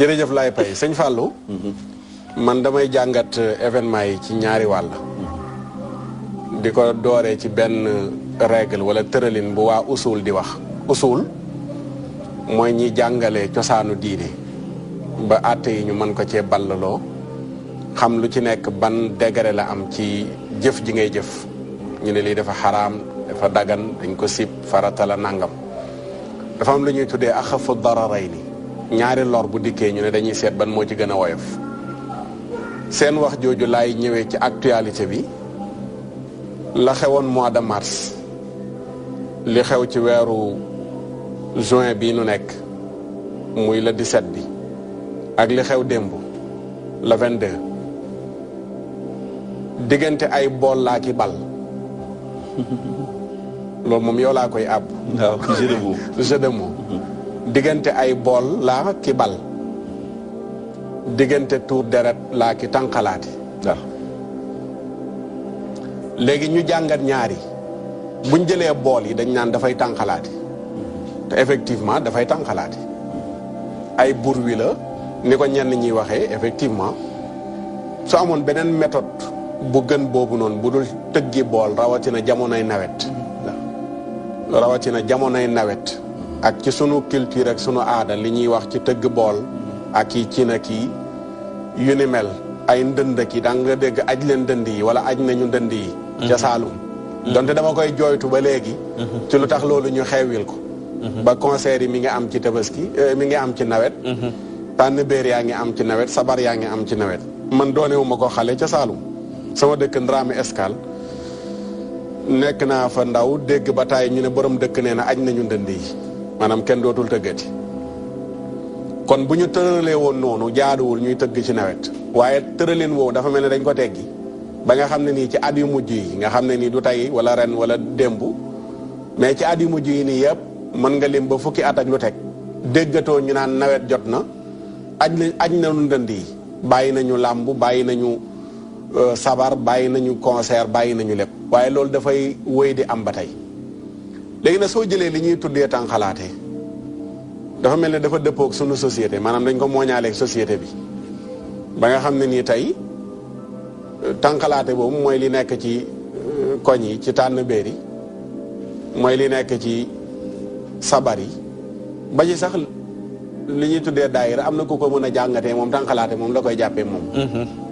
jërëjëf laay pay sëñ Fallou man damay jàngat événement yi ci ñaari wàll di ko dooree ci benn règle wala tëralin bu waa usul di wax usul mooy ñi jàngale cosaanu diine ba àtte yi ñu mën ko cee ballaloo xam lu ci nekk ban degré la am ci jëf ji ngay jëf ñu ne lii dafa xaraam dafa dagan dañ ko sib farata la nangam dafa am lu ñuy tuddee axafu dararayni ñaari lor bu dikkee ñu ne dañuy seet ban moo ci gën a woyof seen wax jooju laay ñëwee ci actualité bi la xewoon mois de mars li xew ci weeru juin bii nu nekk muy le 17 bi ak li xew démb le 22 diggante ay bool laa ki bal loolu moom yow laa koy àbb. waaw jeu de mots diggante ay bool laa ki bal diggante tuur deret laa ki tànqalaati. waaw léegi ñu jàngat ñaari buñ jëlee bool yi dañ naan dafay tànqalaati te effectivement dafay tànqalaati ay bur wi la ni ko ñenn ñiy waxee effectivement su amoon beneen méthode bu gën boobu noonu bu dul tëggi bool rawatina jamonoy nawet. rawatina jamonoy nawet ak ci sunu culture ak sunu aada li ñuy wax ci tëgg bool ak yi ci na kii yu ni mel ay ndënd ki da nga dégg aj leen ndënd yi wala aj nañu ndënd yi ca Saalum donte dama koy jooytu ba léegi ci lu tax loolu ñu xewwil ko ba concert yi mi ngi am ci tabaski mi ngi am ci nawet tànn béer yaa ngi am ci nawet sabar yaa ngi am ci nawet man doonewu ma ko xale ca Saalum sama dëkk Ndramé Escale nekk naa fa ndaw dégg ba taay ñu ne borom dëkk nee na aj nañu ndënd yi maanaam kenn dootul tëggati kon bu ñu tëralee woon noonu jaaduwul ñuy tëgg ci nawet waaye tëralin woowu dafa mel ne dañ ko teggi ba nga xam ne nii ci at yu mujj yi nga xam ne nii du tey wala ren wala démb mais ci at yu mujj yi nii yëpp mën nga lim ba fukki at ak lu teg déggatoo ñu naan nawet jot na aj nañu ndënd yi bàyyi nañu làmb bàyyi nañu sabar bàyyi nañu concert bàyyi nañu lépp waaye loolu dafay wéy di am ba tey léegi nag soo jëlee li ñuy tuddee tànqalaate dafa mel ne dafa dëppoog sunu société maanaam dañ ko mooñaaleeg société bi ba nga xam ne nii tey tànqalaate boobu mooy li nekk ci koñ yi ci tànn béer yi mooy li nekk ci sabar yi ba ci sax li ñuy tuddee daayira am na ku ko mën a jàngatee moom tànqalaate moom la koy jàppee moom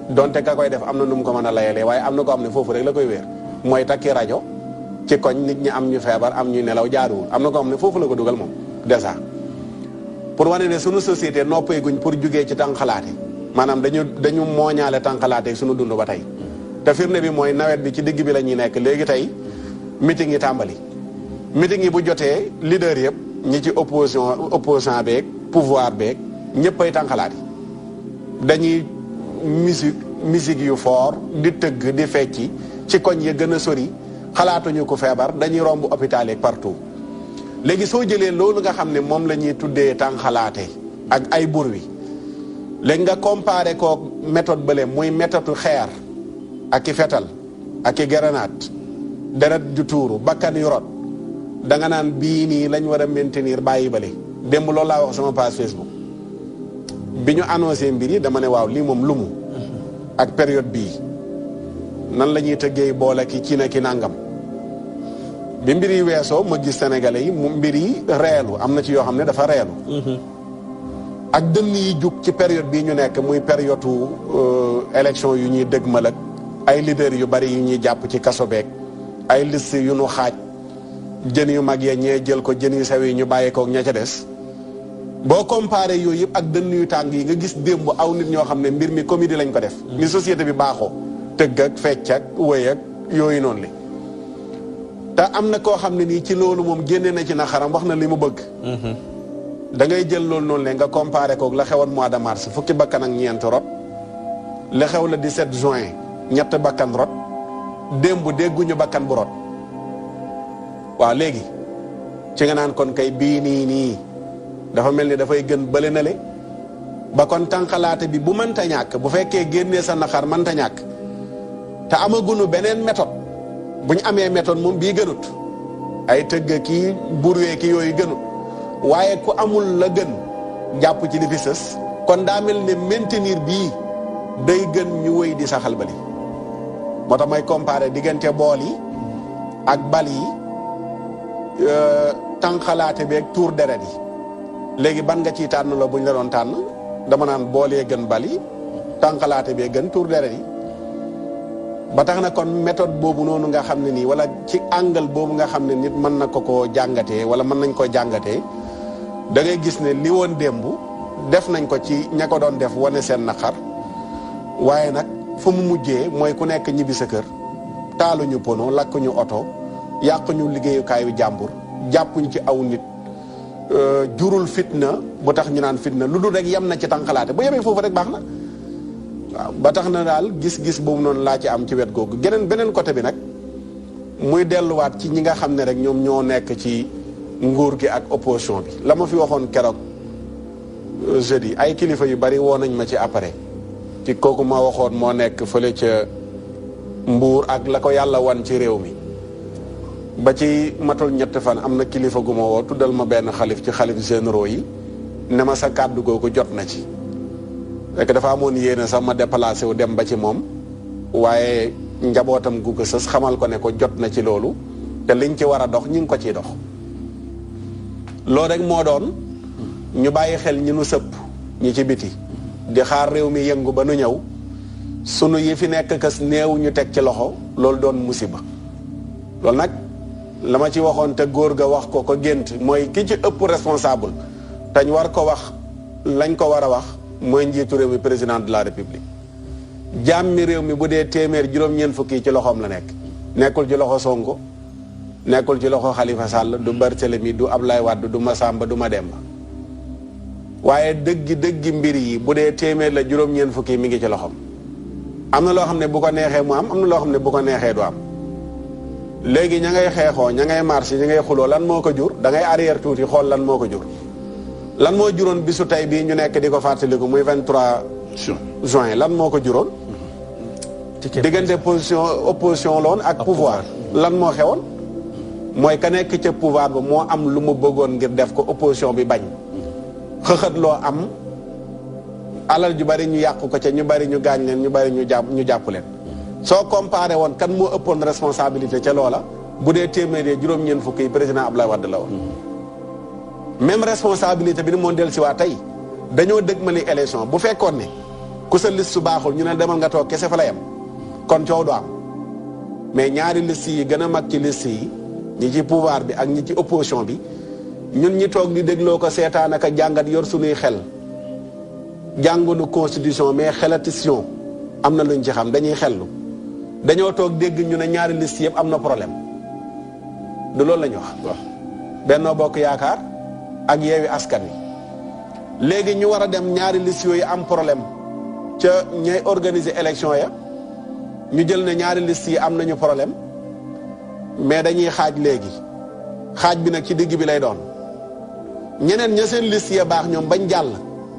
donte ka koy def am na nu mu ko mën a layalee waaye am na ko am ne foofu rek la koy wéer mooy takki rajo ci koñ nit ñi am ñu feebar am ñu nelaw jaaduwul am na ko am ne foofu la ko dugal moom déjà pour wane ne sunu société noppeeguñ pour jugee ci tànqalaate maanaam dañu mooñaale tànqalaate sunu dund ba tey te firnde bi mooy nawet bi ci digg bi la ñuy nekk léegi tey meeting yi tàmbali meeting yi bu jotee leader yëpp ñi ci opposant beeg pouvoir beeg ñëppay tànqalaate dañuy musique yu fort di tëgg di fecci ci koñ yi gën a sori xalaatuñu ko feebar dañuy romb hôpital yi partout léegi soo jëlee loolu nga xam ne moom la ñuy tuddee tànqalaate ak ay bur wi léegi nga comparé ko méthode bële muy méthode xeer ak i fetal ak i grenade deret ju tuuru bakkan yu rot da nga naan bii nii lañ war a maintenir bàyyi bële démb loolu laa wax sama page Facebook bi ñu annoncé mbir yi dama ne waaw lii moom lumu ak période bii nan la ñuy tëggee boole ki ci na ki nangam bi mbir yi weesoo ma gis sénégalais yi mu mbir yi reelu am na ci yoo xam ne dafa reelu ak dënn yi jug ci période bii ñu nekk muy période élection yu ñuy dëgmal ak ay leader yu bari yu ñuy jàpp ci kaso beeg ay liste yu nu xaaj jën yu mag ya ñee jël ko jën yu sew yi ñu bàyyi koog ña ca des boo comparé yooyu yëpp ak dënn yu tàng yi nga gis démb aw nit ñoo xam ne mbir mi comédie lañ ko def ni société bi baaxoo tëgg ak fecc ak wëy ak yooyu noonu li te am na koo xam ne nii ci loolu moom génne na ci na xaram wax na li mu bëgg da ngay jël loolu noonu le nga comparé koog la xewoon mois de mars fukki bakkan ak ñeent rot la xew la 17 juin ñett bakkan rot démb dégguñu bakkan bu rot waaw léegi ci nga naan kon kay bii nii dafa mel ni dafay gën bële na le ba kon tànqalaate bi bu mënta ñàkk bu fekkee génnee sa naxar mënta ñàkk te amagunu beneen méthode bu ñu amee méthode moom bii gënut ay tëgg kii burwee ki yooyu gënut waaye ku amul la gën jàpp ci li fi sës kon daa mel ne maintenir bii day gën ñu wéy di saxal bali moo tax may comparer diggante bool yi ak bal yi tànqalaate beeg tuur deret yi léegi ban nga ciy tànn la buñ la doon tànn dama naan boolee gën bal yi tànqalaate bee gën tuur deret yi ba tax na kon méthode boobu noonu nga xam ne nii wala ci angle boobu nga xam ne nit mën na ko koo jàngatee wala mën nañ ko jàngatee da ngay gis ne li woon démb def nañ ko ci ña ko doon def wane seen naqar waaye nag fa mu mujjee mooy ku nekk ñibbi sa kër taaluñu pono lakkuñu oto yàquñu liggéeyukaayu jàmbur jàppuñ ci aw nit jurul fitna bu tax ñu naan fitna lu dul rek yem na ci tànqalaate bu yemee foofu rek baax na waaw ba tax na daal gis-gis boobu noonu laa ci am ci wet googu beneen côté bi nag muy delluwaat ci ñi nga xam ne rek ñoom ñoo nekk ci nguur gi ak opposition bi la ma fi waxoon keroog jeudi ay kilifa yu bari woo nañ ma ci après ci kooku ma waxoon moo nekk fële ca Mbuur ak la ko yàlla wan ci réew mi ba ci matul ñett fan am na kilifa gu ma woo tuddal ma benn xalif ci xalif généraux yi ne ma sa kàddu googu jot na ci fekk dafa amoon yéene sax ma déplacé wu dem ba ci moom waaye njabootam gu ko sës xamal ko ne ko jot na ci loolu te liñ ci war a dox ñi ngi ko ciy dox loolu rek moo doon ñu bàyyi xel ñi nu sëpp ñi ci biti di xaar réew mi yëngu ba nu ñëw sunu yi fi nekk kës néew ñu teg ci loxo loolu doon musiba loolu nag la ma ci waxoon te góor ga wax ko gént mooy ki ci ëpp responsable tañ war ko wax lañ ko war a wax mooy njiitu réew mi président de la république jàmmi réew mi bu dee téeméer juróom-ñeent fukki ci loxoom la nekk nekkul ci loxo Sonko nekkul ci loxo Khalifa Sall du Barthélemy du Ablaye Wade du Massamba du Mademba waaye dëggi mbir yi bu dee téeméer la juróom-ñeent fukki mi ngi ci loxoom am na loo xam ne bu ko neexee mu am na loo xam ne bu ko neexee du am léegi ña ngay xeexoo ña ngay marché ña ngay xuloo lan moo ko jur da ngay arrière tuuti xool lan moo ko jur lan moo juróon bisu tey bii ñu nekk di ko fàttaliku muy 23 juin lan moo ko juróon diggante opposition loon ak pouvoir lan moo xewoon mooy ka nekk ca pouvoir ba moo am lu mu bëggoon ngir def ko opposition bi bañ xëxët loo am alal ju bari ñu yàqu ko ca ñu bari ñu gaañ leen ñu bari ñu jàpp leen soo comparé woon kan moo ëppoon responsabilité ca loola bu dee téeméer juróom-ñeent fukk yi président Abdoulaye Wade la woon même responsabilité bi ni moo del si waa tey dañoo dëgmali élection bu fekkoon ne ku sa liste su baaxul ñu ne demal nga toog kese fa la yem kon coow du am mais ñaari liste yi gën a mag ci liste yi ñi ci pouvoir bi ak ñi ci opposition bi ñun ñi toog di dégloo ko seetaan ak a jàngat yor suñuy xel jàngunu constitution mais xelatation am na luñ ci xam dañuy xellu dañoo toog dégg ñu ne ñaari liste yëpp am na problème du loolu la ñu wax Benno Bokk Yaakaar ak Yewwi Askan Wi léegi ñu war a dem ñaari liste yooyu am problème ca ñay organiser élection ya ñu jël ne ñaari liste yi am nañu problème mais dañuy xaaj léegi xaaj bi nag ci digg bi lay doon ñeneen ña seen liste ya baax ñoom bañ jàll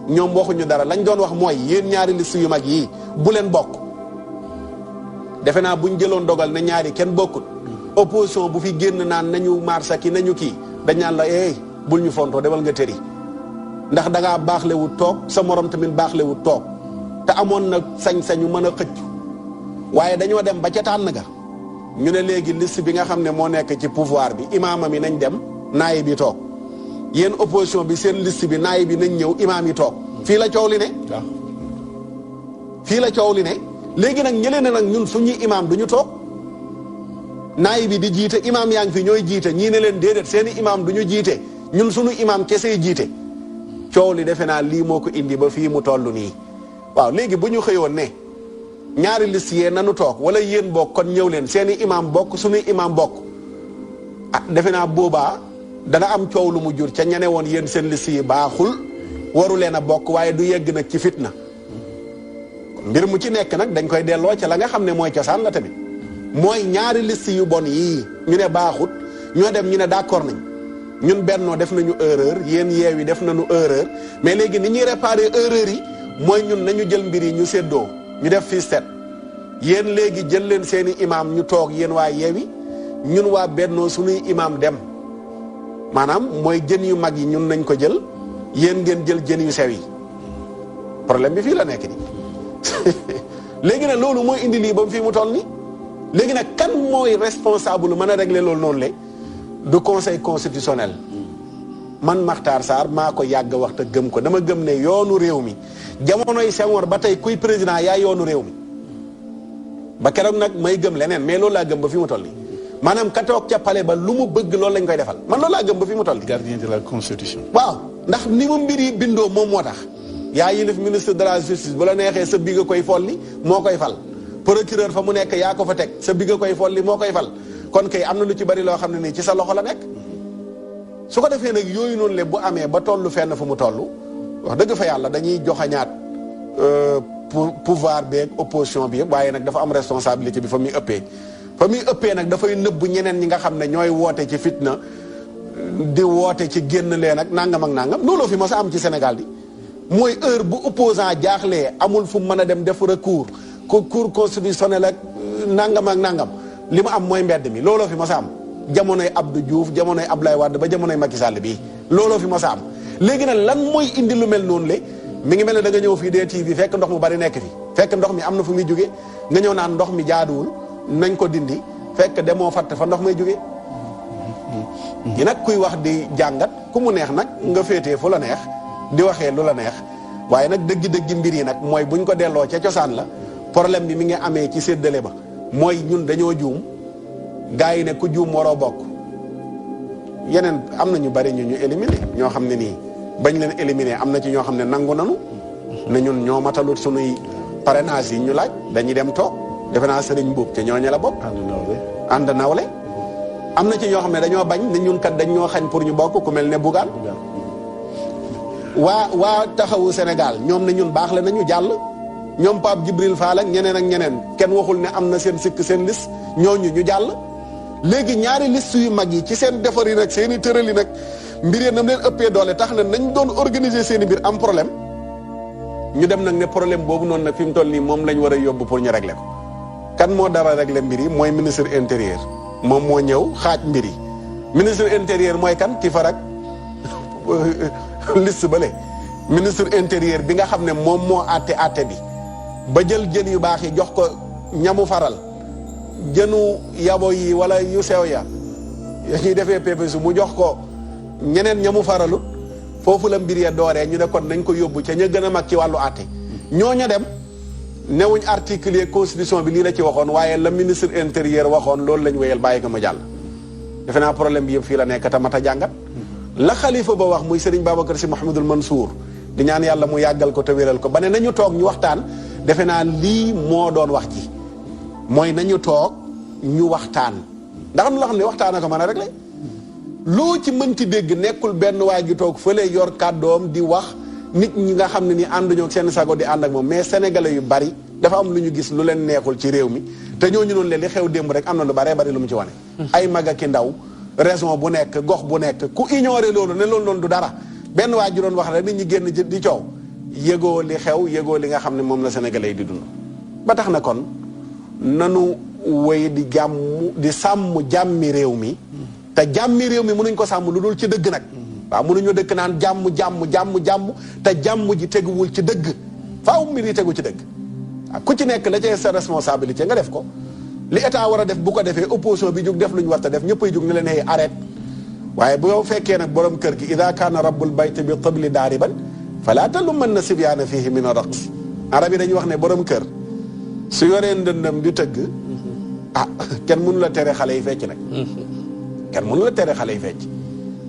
ñoom waxuñu dara lañ doon wax mooy yéen ñaari liste yu mag yii bu leen bokk defe naa buñ jëloon dogal ne ñaari kenn bokkut opposition bu fi génn naan nañu marsa ki nañu kii dañ naan la bul ñu fontoo demal nga tëri ndax dangaa baaxlewu toog sa morom tamit baaxlewu toog te amoon na sañ-sañu mën a xëcc waaye dañoo dem ba ca tànn ga ñu ne léegi liste bi nga xam ne moo nekk ci pouvoir bi imaama mi nañ dem naay bi toog yéen opposition bi seen liste bi naay bi nañ ñëw imaam yi toog fii la coow li ne fii la coow li ne léegi nag ñëlee ne nag ñun suñuy imaam du ñu toog naay bi di jiite imaam yaa ngi fi ñooy jiite ñii ne leen déedéet seeni imaam du ñu jiite ñun suñu imaam kese jiite coow li defe naa lii moo ko indi ba fii mu toll nii waaw léegi bu ñu xëyoon ne ñaari liste yee nanu toog wala yéen bokk kon ñëw leen seeni imaam bokk suñuy imaam bokk defe naa boobaa dana am coow lu mu jur ca ñene woon yéen seen liste yi baaxul waru leen a bokk waaye du yegg nag ci fitna mbir mu ci nekk nag dañ koy delloo ca la nga xam ne mooy cosaan la tamit mooy ñaari liste yu bon yii ñu ne baaxut ñoo dem ñu ne d'accord nañ ñun bennoo def nañu erreur yéen Yewwi def nañu erreur mais léegi ni ñuy réparer erreur yi mooy ñun nañu jël mbir yi ñu séddoo ñu def fii set yéen léegi jël leen seeni imaam ñu toog yéen waa Yewwi ñun waa bennoo suñuy imaam dem maanaam mooy jën yu mag yi ñun nañ ko jël yéen ngeen jël jën yu sew yi problème bi fii la nekk ni léegi nag loolu mooy indi lii ba fii mu toll ni léegi nag kan mooy responsable mën a régler loolu noonu le du conseil constitutionnel man Makhtar Sarr maa ko yàgg wax te gëm ko dama gëm ne yoonu réew mi jamonoy Senghor ba tey kuy président yaa yoonu réew mi ba keroog nag may gëm leneen mais loolu laa gëm ba fi mu toll nii maanaam ka toog ca palais ba lu mu bëgg loolu lañ koy defal man loolu laa gëm ba fi mu toll nii. gardien de la constitution. waaw ndax ni mu mbir yi bindoo moom moo tax yaa yilif ministre de la justice bu la neexee sa bi nga koy folli moo koy fal procureur fa mu nekk yaa ko fa teg sa bi nga koy folli moo koy fal kon kay am na lu ci bari loo xam ne nii ci sa loxo la nekk. su ko defee nag yooyu noonu le bu amee ba tollu fenn fu mu toll wax dëgg fa yàlla dañuy joxañaat pouvoir bi ak opposition bi yëpp waaye nag dafa am responsabilité bi fa muy ëppee nag dafay nëbb ñeneen ñi nga xam ne ñooy woote ci fitna di woote ci génn leen ak nangam ak nangam looloo fi mos a am ci Sénégal di mooy heure bu opposant jaaxlee amul fu mën a dem def recours cour constitutionnel ak nangam ak nangam li mu am mooy mbedd mi looloo fi mos a am jamonoy Abdou Diouf jamonoy Abdoulaye Wade ba jamonoy Macky Sall bii looloo fi mos a am léegi nag lan mooy indi lu mel noonu le mi ngi mel ne da nga ñëw fii DTV fekk ndox mu bari nekk fi fekk ndox mi am na fu muy jóge nga ñëw naan ndox mi jaaduwul nañ ko dindi fekk demoo fatt fa ndox may jóge yi nag kuy wax di jàngat ku mu neex nag nga féetee fu la neex di waxee lu la neex waaye nag dëgg-dëgg mbir yi nag mooy buñ ko delloo ca cosaan la problème bi mi ngi amee ci séddale ba mooy ñun dañoo juum gars yi ne ku juum waroo bokk yeneen am na ñu bari ñu éliminé ñoo xam ne nii bañ leen éliminé am na ci ñoo xam ne nangu nanu ne ñun ñoo matalut sunuy parrainage yi ñu laaj dañuy dem toog defe naa sëriñ Mbuub te ñooñu la bokk ànd nawle am na ci ñoo xam ne dañoo bañ ne ñun kat dañ ñoo xañ pour ñu bokk ku mel ne Bougane waa taxawu Sénégal ñoom ne ñun baax la nañu jàll ñoom Pape Djibril Fall ak ñeneen ak ñeneen kenn waxul ne am na seen sikk seen liste ñooñu ñu jàll léegi ñaari liste yu mag yi ci seen defar yi nag seen i tëral yi nag mbir yi nam leen ëppee doole tax na nañ doon organiser seen i mbir am problème ñu dem nag ne problème boobu noonu nag fi mu toll nii moom lañ war a yóbbu pour ñu régler ko kan moo dara régler mbir yi mooy ministre intérieur moom moo ñëw xaaj mbir yi ministre intérieur mooy kan ki farak liste bale ministre intérieur bi nga xam ne moom moo àtte bi ba jël jën yu baax yi jox ko ñamu faral jënu yabo yi wala yu sew ya ñuy defee PPS mu jox ko ñeneen ñamu faralut foofu la mbir ya dooree ñu ne kon nañ ko yóbbu ca ña gën a mag ci wàllu àtte ñooña dem newuñ article constitution bi lii la ci waxoon waaye la ministre intérieur waxoon loolu lañ wéyal bàyyi ko ma jàll defe naa problème bi yëpp fii la nekk te mat a jàngat la xalifa ba wax muy Serigne Babacar Sy Mouhamadoul Mansour di ñaan yàlla mu yàggal ko te wéral ko ba ne nañu toog ñu waxtaan defe naa lii moo doon wax ji mooy nañu toog ñu waxtaan ndax am na loo xam ne waxtaan ko mën a réglé loo ci mënti dégg nekkul benn waay gi toog fële yor kàddoom di wax nit ñi nga xam ne ni ànduñoo ak seen sago di ànd ak moom mais sénégalais yu bari dafa am lu ñu gis lu leen neexul ci réew mi te ñooñu noonu leen li xew démb rek am na lu baree bari lu mu ci wane ay mag ak i ndaw raison bu nekk gox bu nekk ku ignoré loolu ne loolu noonu du dara benn waa ji doon wax rek nit ñi génn di coow yëgoo li xew yëgoo li nga xam ne moom la sénégalais yi di dund ba tax na kon nanu wéy di sàmm jàmmi réew mi te jàmmi réew mi mënuñ ko sàmm lu dul ci dëgg nag waaw mënuñu dëkk naan jàmm te jàmm ji teguwul ci dëgg faaw mbir yi tegu ci dëgg ku ci nekk la cay sa responsabilité nga def ko li état war a def bu ko defee opposition bi jug def lu ñu war a def ñëppay jug ne leen ay arrête waaye boo fekkee nag borom kër gi ida kaana rabbul bayt bi qabli daariban fala talumanna sibyaana fihi min ar-raqs arab yi dañuy wax ne borom kër su yoree ndëndam di tëgg kenn mënu la tere xale yi fecc nag kenn mënu la tere xale yi fecc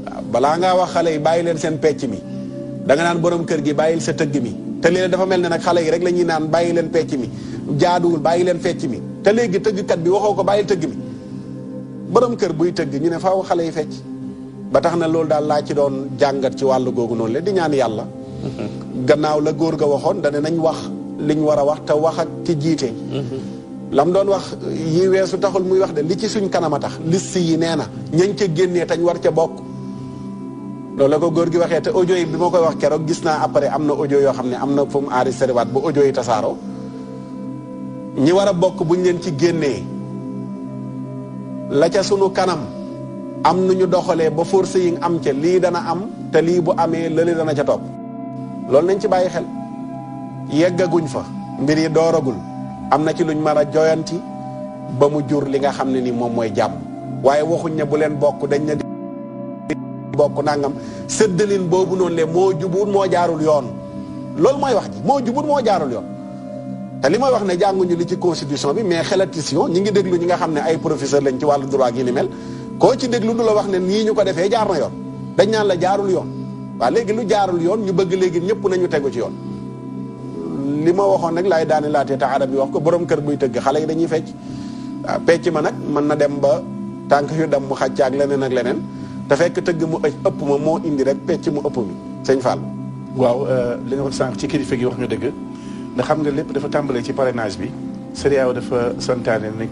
waaw balaa ngaa wax xale yi bàyyi leen seen pecc mi da nga naan borom kër gi bàyyil sa tëgg mi te léegi dafa mel ne nag xale yi rek la ñuy naan bàyyi leen pecc mi jaaduwul bàyyi leen fecc mi te léegi tëggkat bi waxoo ko bàyyil tëgg mi borom kër buy tëgg ñu ne faaw xale yi fecc ba tax na loolu daal laa ci doon jàngat ci wàllu googu noonu la di ñaan yàlla gannaaw la góor ga waxoon dane nañ wax liñ war a wax te wax ak ci jiite lam doon wax yi weesu taxul muy wax de li ci suñ kanam a tax liste yi nee na ñañ ca génnee tañ war ca bokk loolu la ko góor gi waxee te audio yi bi ma koy wax keroog gis naa après am na audio yoo xam ne am na fu mu enregistré waat ba audio yi tasaaroo ñi war a bokk buñ leen ci génnee la ca sunu kanam am nu ñu doxalee ba force yi am ca lii dana am te lii bu amee lële dana ca topp loolu nañ ci bàyyi xel yeggaguñ fa mbir yi dooragul am na ci luñ mën a joyanti ba mu jur li nga xam ne ni moom mooy jàmm waaye waxuñ ne bu leen bokk dañ ne bokk nangam séddalin boobu noonu le moo jubut moo jaarul yoon loolu mooy wax ji moo jubut moo jaarul yoon te li may wax ne jànguñu li ci constitution bi mais xelatition ñi ngi déglu ñi nga xam ne ay professeur lañ ci wàllu droit gi ni mel koo ci déglu du la wax ne nii ñu ko defee jaar na yoon dañ naan la jaarul yoon waaw léegi lu jaarul yoon ñu bëgg léegi ñëpp nañu tegu ci yoon li ma waxoon nag laay daane laatee te arab yi wax ko borom kër buy tëgg xale yi dañuy fecc waaw pecc ma nag mën na dem ba tànk yu dem mu xàcc ak leneen ak leneen te fekk tëgg mu ëpp ma moo indi rek pecc mu ëpp mi sëñ Fall. waaw li nga wax sànq ci kilifa gi wax nga dëgg ndax xam nga lépp dafa tàmbalee ci parrainage bi CEDEAO dafa santaane nañ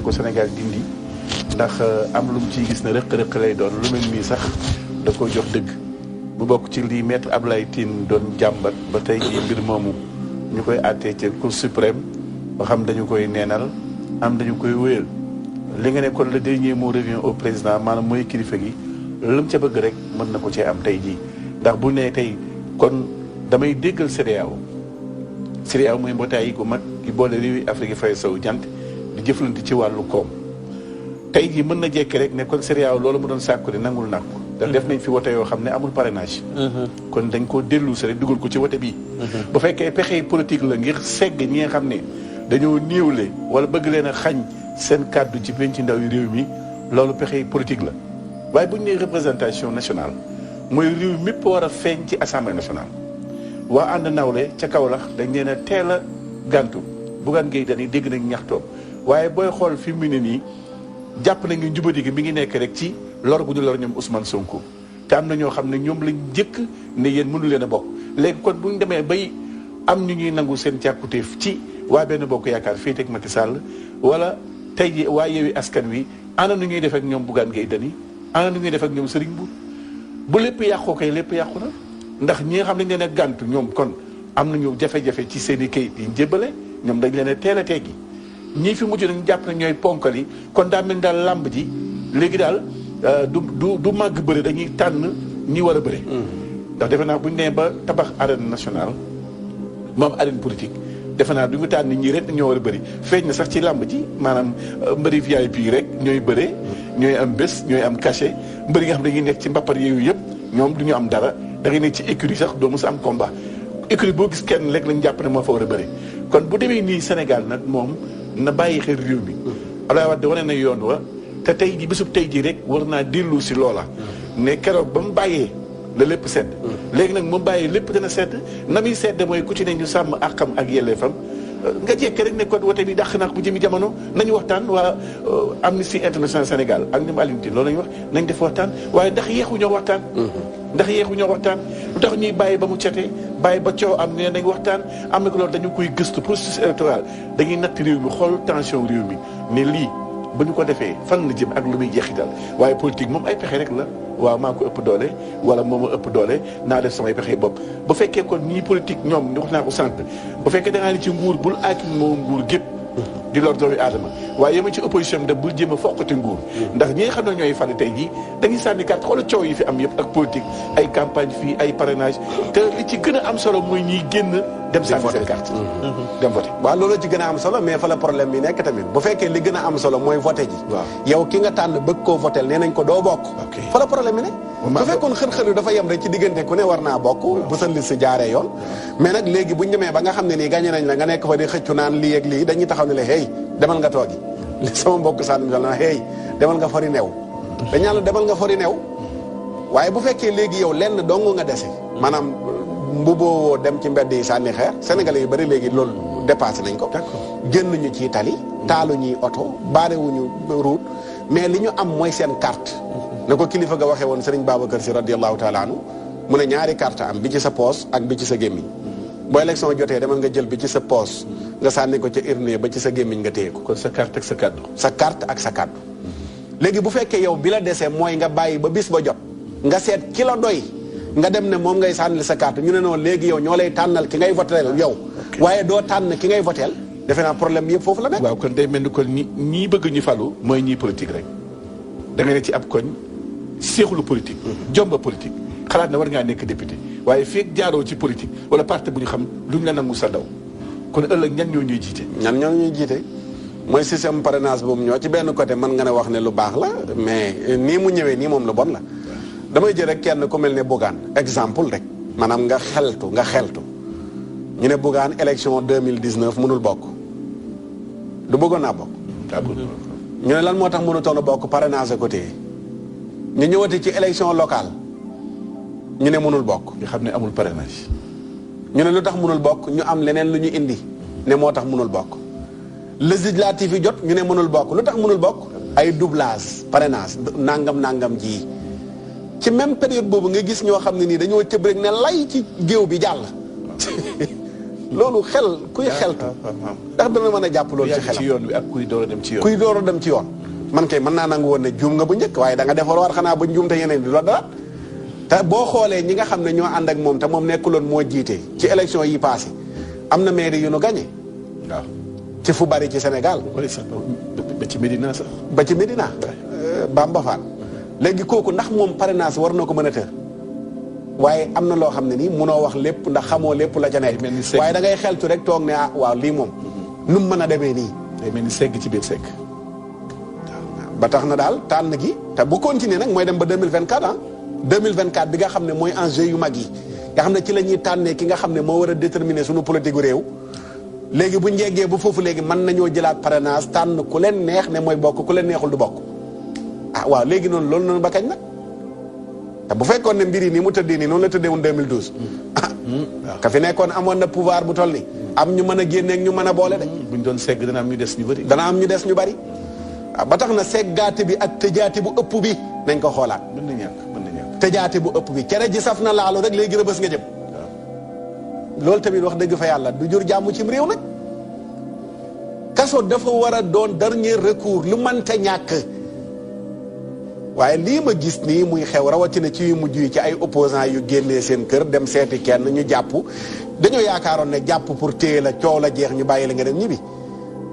ko Sénégal dindi ndax am lu mu ciy gis ne rëq-rëq lay doon lu mel nii sax da ko jox dëgg bu bokk ci lii maître Ablaye Tine doon jàmbat ba tey jii mbir moomu ñu koy àttee ci Cour suprême ba xam dañu koy neenal am dañu koy wéyal li nga ne kon le dernier mot revient au président maanaam mooy kilifa gi lu mu ca bëgg rek mën na ko cee am tey jii ndax bu ne tey kon damay déggal CEDEAO mooy mbootaay yi gu mag gi boole réewi Afrique fay sowu jant di jëflante ci wàllu koom tey jii mën na jekki rek ne kon CEDEAO loolu mu doon sàkku di nangul nàkk ndax def nañ fi wote yoo xam ne amul parrainage kon dañ ko dellu si rek dugal ko ci wote bii bu fekkee pexe politique la ngir segg ñi nga xam ne dañoo néewle wala bëgg leen a xañ seen kàddu ci penc ndaw yi réew mi loolu pexe politique la waaye bu ñu nee représentation nationale mooy réew mépp war a feeñ ci assemblée nationale waa ànd nawle ca Kaolack dañ leen a teel a gàntu Bougane Gueye Dany dégg nañ ñaxtoom waaye booy xool fi mu ne nii jàpp nañu njubadi gi mi ngi nekk rek ci lor gu ñu lor ñoom Ousmane Sonko te am na ñoo xam ne ñoom lañ njëkk ne yéen mënu leen a bokk léegi kon bu ñu demee bay am ñu ñuy nangu seen càkkutéef ci waa benn bokk yaakaar féete ak Macky Sall wala tey ji waa Yewwi Askan Wi ana nu ñuy def ak ñoom Bougane Gueye Dany ana nu ñuy def ak ñoom Serigne Mboup bu lépp yàqoo kay lépp yàqu na ndax ñi nga xam ne dañ leen a gàntu ñoom kon am nañu jafe-jafe ci seen i kayit yi jébbale ñoom dañ leen a teel a teggi ñii fi mujj nañu jàpp ne ñooy ponkal yi kon daa mel ni daal làmb ji léegi daal du màgg bëri dañuy tànn ñi war a bëri ndax defe naa bu ñu nee ba tabax arène nationale moom arène politique defe naa du ñu tànn ñii rek ñoo war a bëri feeñ na sax ci làmb ji maanaam mbëri VIP rek ñooy bëree ñooy am bés ñooy am cachet mbëri nga xam ne dañuy nekk ci mbappat yooyu yëpp ñoom du ñu am dara da ngay nekk ci écurie sax doo mos a am combat écurie boo gis kenn rek lañ jàpp ne moo fa war a bëri kon bu demee nii Sénégal nag moom na bàyyi xel réew mi Abdoulaye Wade wane na yoon wa te tey ji bésub tey ji rek war naa dellu si loola ne keroog ba mu bàyyee la lépp sedd léegi nag mu bàyyee lépp dana sedd na muy sedd mooy ku ci ne ñu sàmm àqam ak yelleefam nga jekke rek ne kon wote bi dàq naa ko bu jëmi jamono nañu waxtaan waa Amnesty International Sénégal ak ñoom Alioune Tine loolu lañu wax nañ def waxtaan waaye ndax yeexu ñoo waxtaan ndax yeexu ñoo waxtaan lu tax ñuy bàyyi ba mu cetee bàyyi ba coow am ne nañ waxtaan am na ko loolu dañu koy gëstu processus électoral dañuy natt réew mi xool tension réew mi ne lii ba ñu ko defee fan la jëm ak lu muy jeexital waaye politique moom ay pexe rek la waaw maa ko ëpp doole wala moo ma ëpp doole naa def samay pexe bopp bu fekkee kon ñii politique ñoom ni wax naa ko sànq bu fekkee da ngaa ni ci nguur bul aakim moo nguur gépp di lor doomu aadama waaye yema ci opposition bi da bul jéem a foqati nguur ndax ñi nga xam ne ñooy fal tey jii dañuy sànni carte xoolal coow yi fi am yëpp ak politique ay campagne fii ay parrainage te li ci gën a am solo mooy ñiy génn dem sànni seen carte dem voté waaw loolu ci gën a am solo mais fa la problème bi nekk tamit bu fekkee li gën a am solo mooy voté ji yow ki nga tànn bëgg koo votel nee nañ ko doo bokk fa la problème bi ne bu fekkoon xër-xër yu dafa yem rek ci diggante ku ne war naa bokk bu sa liste jaaree yoon mais nag léegi buñ demee ba nga xam ne nii gàñe nañ la nga nekk fa di xëccu naan lii ak lii dañuy taxaw ne la hey demal nga toogi li sama mbokk sànni na hey demal nga fori new dañ naan la demal nga fori new waaye bu fekkee léegi yow lenn dong nga dese maanaam mbuboo dem ci mbedd yi sànni xeer sénégalais yu bari léegi loolu dépassé nañ ko génn ñu ci tali taalu ñuy oto baarewuñu route mais li ñu am mooy seen carte na ko kilifa ga waxee woon Serigne Babacar Sy radiyallahu taala anhu mu ne ñaari carte am bi ci sa poos ak bi ci sa gémmiñ boo élection jotee demal nga jël bi ci sa poos nga sànni ko ca urne ba ci sa gémmiñ nga téye ko kon sa carte ak sa kaddu sa carte ak sa kaddu léegi bu fekkee yow bi la desee mooy nga bàyyi ba bis ba jot nga seet ki la doy nga dem ne moom ngay sànnil sa carte ñu ne noonu léegi yow ñoo lay tànnal ki ngay voteel yow waaye doo tànn ki ngay voteel defe naa problème bi yëpp foofu la nekk waaw kon day mel ni kon ñii bëgg ñu falu mooy ñii politique rek da nga ne ci ab koñ seexlu politique jomba politique xalaat na war ngaa nekk député waaye feeg jaaroo ci politique wala parti bu ñu xam duñ la nangu sa daw kon ëllëg ñan ñoo ñuy jiite. ñan ñoo ñuy jiite mooy système parrainage boobu ñoo ci benn côté mën nga ne wax ne lu baax la mais nii mu ñëwee nii moom lu bon la. damay jël rek kenn ku mel ne Bougane exemple rek maanaam nga xeltu ñu ne Bougane élection 2019 mënul bokk du bëggoon naa bokk. ñu ne lan moo tax mënutoon a bokk parrainage à côté ñu ñëwati ci élection locale ñu ne mënul bokk. nga xam ne amul parrainage. ñu ne lu tax mënul bokk ñu am leneen lu ñu indi ne moo tax mënul bokk. législatif yi jot ñu ne mënul bokk lu tax mënul bokk. ay doublage parrainage nangam ji ci même période boobu nga gis ñoo xam ne nii dañoo cëb rek ne lay ci géew bi jàll. loolu kuy xeltu ndax dana mën a jàpp loolu ci xel ci yoon wi ak kuy door a dem ci yoon. kuy door a dem ci yoon. man kay mën naa nangu woon ne juum nga bu njëkk waaye da nga defar war xanaa ba juum te yeneen di la dara te boo xoolee ñi nga xam ne ñoo ànd ak moom te moom nekkuloon moo jiite ci élection yi passé am na mairie yu nu gagné. waaw ci fu bari ci Sénégal. ba ci Médina sax. ba ci Médina. Bamba Fall. léegi kooku ndax moom parrainage war na ko mën a tër waaye am na loo xam ne nii munoo wax lépp ndax xamoo lépp la ca nekk. waaye da ngay xeltu rek toog ne ah waaw lii moom. nu mu mën a demee nii. day mel ni segg ci biir segg. ba tax na daal tànn gi te bu continuer nag mooy dem ba 2024 ah. 2024 bi nga xam ne mooy enjeu yu mag yi nga xam ne ci la ñuy tànnee ki nga xam ne moo war a déterminer suñu politique gu réew. léegi bu njeggee bu foofu léegi mën nañoo jëlaat parrainage tànn ku leen neex ne mooy bokk ku leen neexul du bokk. ah waaw léegi noonu loolu noonu ba kañ nag te bu fekkoon ne mbir yi nii mu tëddee nii noonu la tëddee woon 2012. ka fi nekkoon amoon na pouvoir bu toll nii. am ñu mën a génneeg ñu mën a boole de. buñ doon segg dana am ñu des ñu bëri. dana am ñu des ñu bëri. ba tax na seggaate bi ak tëjaate bu ëpp bi nañ ko xoolaat. mën na ñàkk mën na ñàkk. tëjaate bu ëpp bi cere ji saf na laalo rek léegi rëbës nga jëm. loolu tamit wax dëgg fa yàlla du jur jàmm cim réew nag. kaso dafa war a doon dernier recours lu mënta ñàkk. waaye lii ma gis nii muy xew rawatina ci yu mujj yi ci ay opposants yu génnee seen kër dem seeti kenn ñu jàpp dañoo yaakaaroon ne jàpp pour téye la coow la jeex ñu bàyyi la nga dem ñibbi.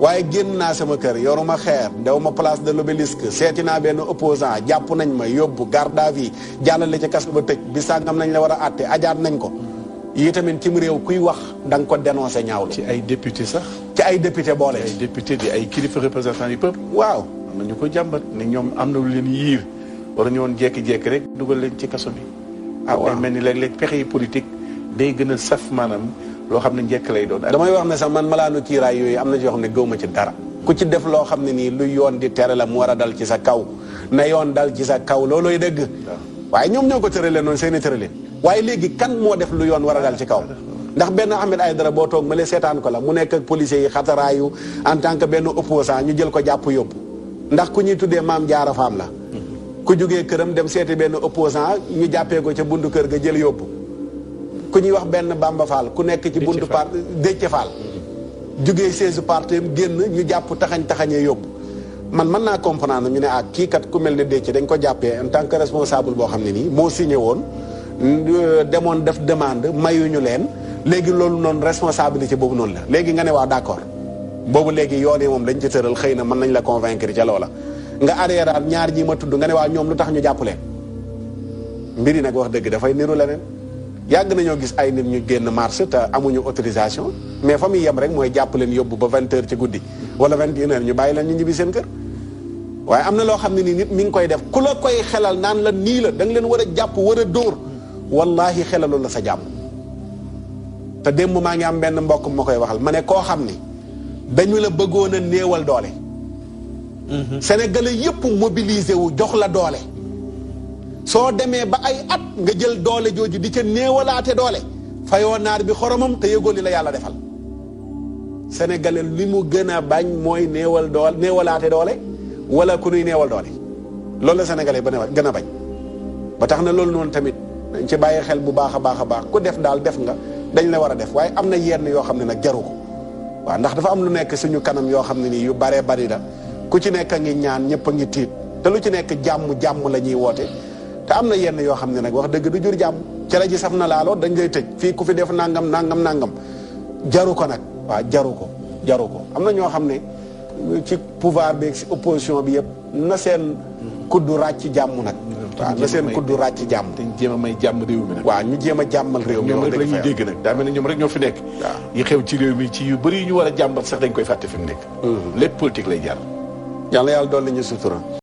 waaye génn naa sama kër yoruma xeer ndew ma place de l'Obélisque seeti naa benn opposant jàpp nañ ma yóbbu garde à vue jàllale ca kaso ba tëj bi sàngam nañ la war a àtte ajaat nañ ko yi tamit ci mu réew kuy wax da nga ko dénoncé ñaawlu. ci ay député sax. ci ay député boole. ay député di ay kilifa représentant du peuple. waaw am na ñu ko jàmbat ne ñoom am na lu leen yiir war ñu woon jékki-jékki rek dugal leen ci kaso bi. ah waaw mel ni léeg-léeg pexe yi politique day gën a saf maanaam. loo xam ne njëkk lay doon. damay wax ne sax man malaanu kiiraay yooyu am na ci yoo xam ne gëwma ci dara. ku ci def loo xam ne nii lu yoon di tere la mu war a dal ci sa kaw na yoon dal ci sa kaw loolooy dëgg. waaye ñoom ñoo ko tëralee noonu seen i tëralee. waaye léegi kan moo def lu yoon war a dal ci kaw. ndax benn Ahmed Aïdara boo toog ma lee seetaan ko la mu nekk ak policiers yi xataraayu en tant que benn opposant ñu jël ko jàpp yóbbu. ndax ku ñuy tuddee maam jaara faam la. ku jógee këram dem seeti benn opposant ñu jàppee ko ca buntu kër ga jël yóbbu. ku ñuy wax benn Bamba Fall ku nekk ci buntu parti Déthié Fall jugee siège parti génn ñu jàpp taxañee yóbbu man mën naa comprendre ñu ne ah kii kat ku mel ne Déthié dañ ko jàppee en tant que responsable boo xam ne nii moo signé woon demoon def demande mayuñu leen léegi loolu noonu responsabilité boobu noonu la léegi nga ne waa d'accord boobu léegi yoon yi moom lañ ci tëral xëy na mën nañ la convaincre ca loola nga arriéraat ñaar ñi ma tudd nga ne waa ñoom lu tax ñu jàpp leen mbir yi nag wax dëgg dafay niru leneen yàgg nañoo gis ay nit ñu génn marche te amuñu autorisation mais fa muy yem rek mooy jàpp leen yóbbu ba 20h ci guddi wala 21h ñu bàyyi leen ñu ñibbi seen kër waaye am na loo xam ne nii nit mi ngi koy def ku la koy xelal naan la nii la da nga leen war a jàpp war a dóor wallahi xelalu la sa jàmm te démb maa ngi am benn mbokk ma koy waxal ma ne koo xam ni dañu la bëggoon a néewal doole sénégalais yëpp mobilisé wu jox la doole soo demee ba ay at nga jël doole jooju di ca néewalaate doole fayoo naar bi xoromam te yëgoo li la yàlla defal sénégalais li mu gën a bañ mooy néewalaate doole wala ku nuy néewal doole loolu la sénégalais ba gën a bañ ba tax na loolu noonu tamit dañ ci bàyyi xel bu baax a baax a baax ku def daal def nga dañ la war a def waaye am na yenn yoo xam ne nag jaru ko waaw ndax dafa am lu nekk suñu kanam yoo xam ne nii yu baree bari la ku ci nekk a ngi ñaan ñëpp a ngi tiit te lu ci nekk jàmm la ñuy woote te am na yenn yoo xam ne nag wax dëgg du jur jàmm cere ji saf na laaloo dañ lay tëj fii ku fi def nangam jaru ko nag waaw jaru ko am na ñoo xam ne ci pouvoir bi si opposition bi yëpp na seen kuddu ràcc jàmm nag waaw na seen kuddu ràcc jàmm. te ñu jéem a may jàmm réew mi nag. waaw ñu jéem a jàmmal réew mi. ñoom wax rek la dëgg ñuy fa dégg nag daa mel ne ñoom rek ñoo fi nekk. waaw yi xew ci réew mi ci yu bëri yu ñu war a jàmbat sax dañ koy fàtte fi mu nekk. lépp politique lay jaar. yàlla yàlla doon la ñu sutura.